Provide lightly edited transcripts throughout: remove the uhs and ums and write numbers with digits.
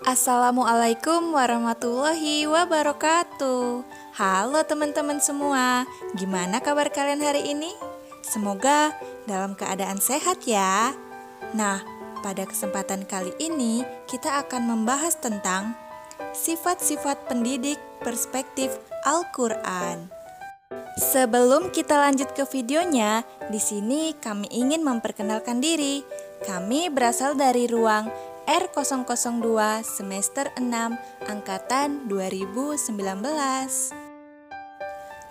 Assalamualaikum warahmatullahi wabarakatuh. Halo teman-teman semua, gimana kabar kalian hari ini? Semoga dalam keadaan sehat ya. Nah, pada kesempatan kali ini kita akan membahas tentang sifat-sifat pendidik perspektif Al-Quran. Sebelum kita lanjut ke videonya, di sini kami ingin memperkenalkan diri. Kami berasal dari ruang R002 semester 6 angkatan 2019.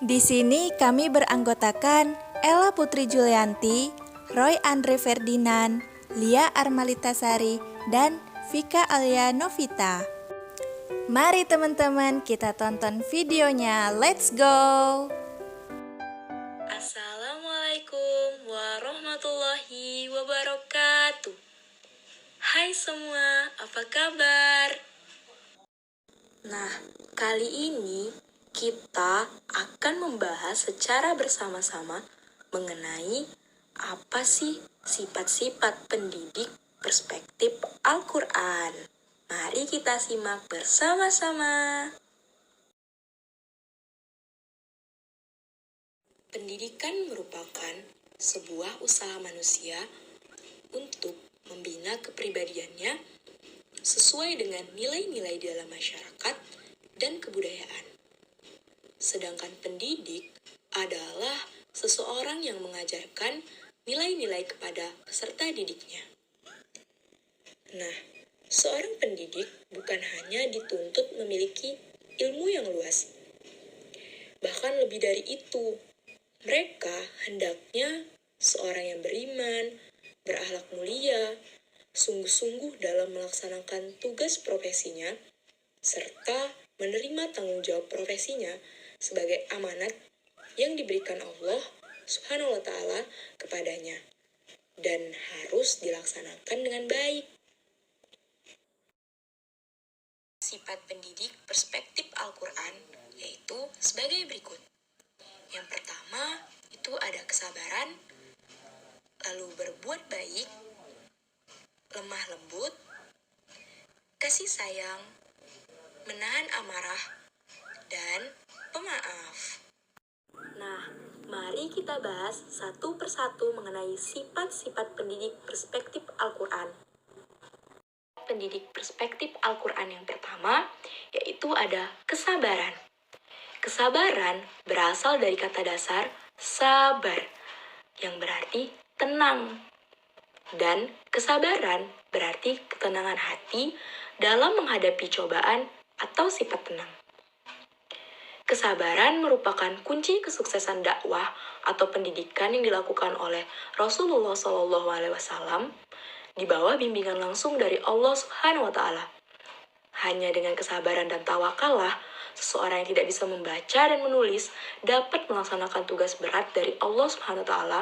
Di sini kami beranggotakan Ella Putri Julianti, Roy Andre Ferdinand, Lia Armalitasari, dan Vika Alia Novita. Mari teman-teman kita tonton videonya, let's go! Assalamualaikum warahmatullahi wabarakatuh. Hai semua, apa kabar? Nah, kali ini kita akan membahas secara bersama-sama mengenai apa sih sifat-sifat pendidik perspektif Al-Quran. Mari kita simak bersama-sama. Pendidikan merupakan sebuah usaha manusia untuk membina kepribadiannya sesuai dengan nilai-nilai dalam masyarakat dan kebudayaan. Sedangkan pendidik adalah seseorang yang mengajarkan nilai-nilai kepada peserta didiknya. Nah, seorang pendidik bukan hanya dituntut memiliki ilmu yang luas, bahkan lebih dari itu. Mereka hendaknya seorang yang beriman, berakhlak mulia, sungguh-sungguh dalam melaksanakan tugas profesinya, serta menerima tanggung jawab profesinya sebagai amanat yang diberikan Allah Subhanahu wa Ta'ala kepadanya, dan harus dilaksanakan dengan baik. Sifat pendidik perspektif Al-Quran yaitu sebagai berikut. Yang pertama, itu ada kesabaran, lalu berbuat baik, lemah lembut, kasih sayang, menahan amarah, dan pemaaf. Nah, mari kita bahas satu persatu mengenai sifat-sifat pendidik perspektif Al-Quran. Pendidik perspektif Al-Quran yang pertama, yaitu ada kesabaran. Kesabaran berasal dari kata dasar sabar, yang berarti tenang. Dan kesabaran berarti ketenangan hati dalam menghadapi cobaan atau sifat tenang. Kesabaran merupakan kunci kesuksesan dakwah atau pendidikan yang dilakukan oleh Rasulullah SAW di bawah bimbingan langsung dari Allah Subhanahu wa Ta'ala. Hanya dengan kesabaran dan tawakallah, seseorang yang tidak bisa membaca dan menulis dapat melaksanakan tugas berat dari Allah Subhanahu wa Ta'ala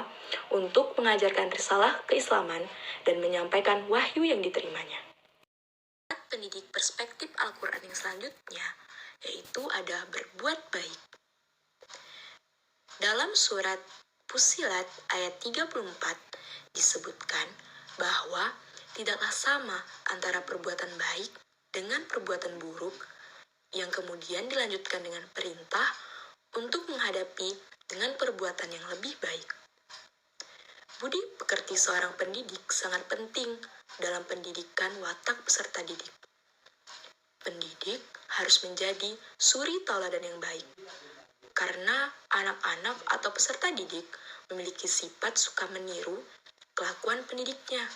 untuk mengajarkan risalah keislaman dan menyampaikan wahyu yang diterimanya. Pendidik perspektif Al-Quran yang selanjutnya yaitu ada berbuat baik. Dalam surat Fussilat ayat 34 disebutkan bahwa tidaklah sama antara perbuatan baik dengan perbuatan buruk yang kemudian dilanjutkan dengan perintah untuk menghadapi dengan perbuatan yang lebih baik. Budi pekerti seorang pendidik sangat penting dalam pendidikan watak peserta didik. Pendidik harus menjadi suri tauladan yang baik, karena anak-anak atau peserta didik memiliki sifat suka meniru kelakuan pendidiknya.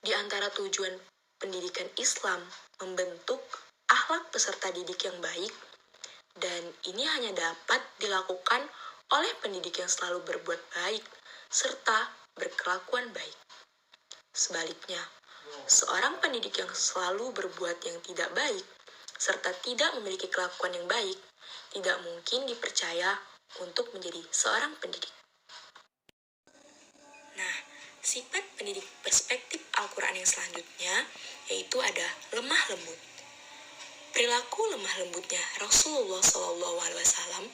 Di antara tujuan pendidikan Islam membentuk akhlak peserta didik yang baik, dan ini hanya dapat dilakukan oleh pendidik yang selalu berbuat baik serta berkelakuan baik. Sebaliknya, seorang pendidik yang selalu berbuat yang tidak baik serta tidak memiliki kelakuan yang baik tidak mungkin dipercaya untuk menjadi seorang pendidik. Nah, sifat pendidik perspektif Al-Quran yang selanjutnya yaitu ada lemah lembut. Perilaku lemah lembutnya Rasulullah SAW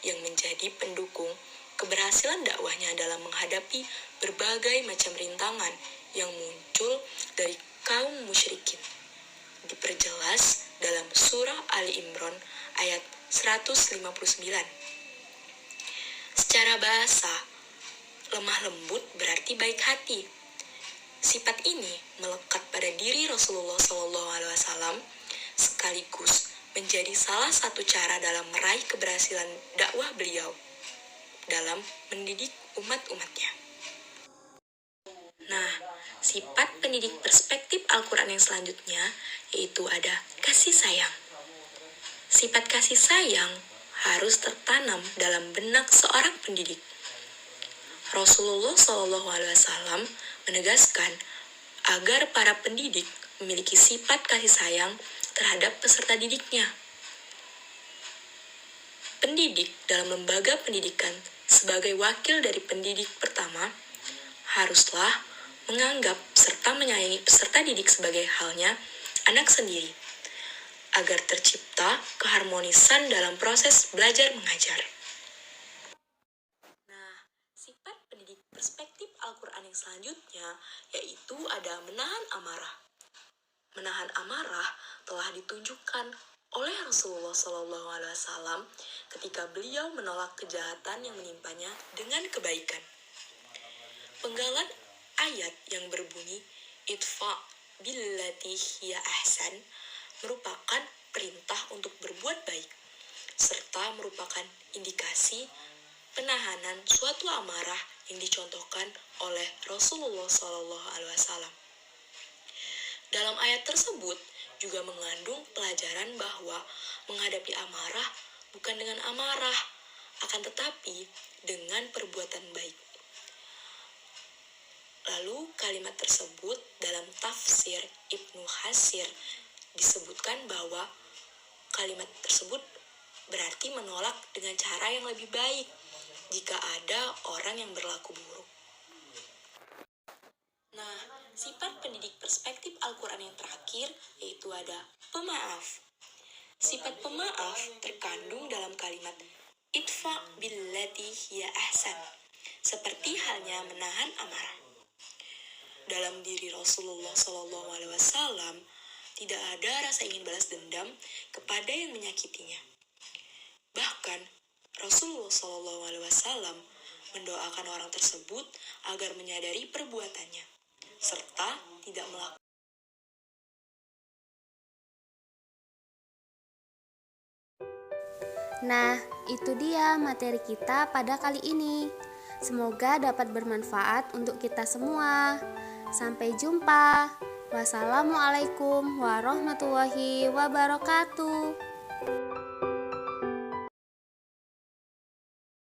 yang menjadi pendukung keberhasilan dakwahnya dalam menghadapi berbagai macam rintangan yang muncul dari kaum musyrikin. diperjelas dalam surah Ali Imran ayat 159. Secara bahasa, lemah lembut berarti baik hati. Sifat ini melekat pada diri Rasulullah SAW sekaligus menjadi salah satu cara dalam meraih keberhasilan dakwah beliau dalam mendidik umat-umatnya. Nah, sifat pendidik perspektif Al-Quran yang selanjutnya yaitu ada kasih sayang. Sifat kasih sayang harus tertanam dalam benak seorang pendidik. Rasulullah SAW menegaskan agar para pendidik memiliki sifat kasih sayang terhadap peserta didiknya. Pendidik dalam lembaga pendidikan sebagai wakil dari pendidik pertama haruslah menganggap serta menyayangi peserta didik sebagai halnya anak sendiri, agar tercipta keharmonisan dalam proses belajar mengajar. Nah, sifat pendidik perspektif Al-Quran yang selanjutnya yaitu ada menahan amarah. Menahan amarah telah ditunjukkan oleh Rasulullah SAW ketika beliau menolak kejahatan yang menimpanya dengan kebaikan. Penggalan ayat yang berbunyi idfa billati hiya ahsan merupakan perintah untuk berbuat baik, serta merupakan indikasi penahanan suatu amarah yang dicontohkan oleh Rasulullah SAW. Dalam ayat tersebut juga mengandung pelajaran bahwa menghadapi amarah bukan dengan amarah, akan tetapi dengan perbuatan baik. Lalu kalimat tersebut dalam tafsir Ibnu Katsir disebutkan bahwa kalimat tersebut berarti menolak dengan cara yang lebih baik jika ada orang yang berlaku buruk. Nah, sifat pendidik perspektif Al-Quran yang terakhir yaitu ada pemaaf. Sifat pemaaf terkandung dalam kalimat idfa billati hiya ahsan, seperti halnya menahan amarah. Dalam diri Rasulullah SAW tidak ada rasa ingin balas dendam kepada yang menyakitinya. Bahkan Rasulullah SAW mendoakan orang tersebut agar menyadari perbuatannya serta tidak melakukan. Nah, itu dia materi kita pada kali ini. Semoga dapat bermanfaat untuk kita semua. Sampai jumpa. Wassalamualaikum warahmatullahi wabarakatuh.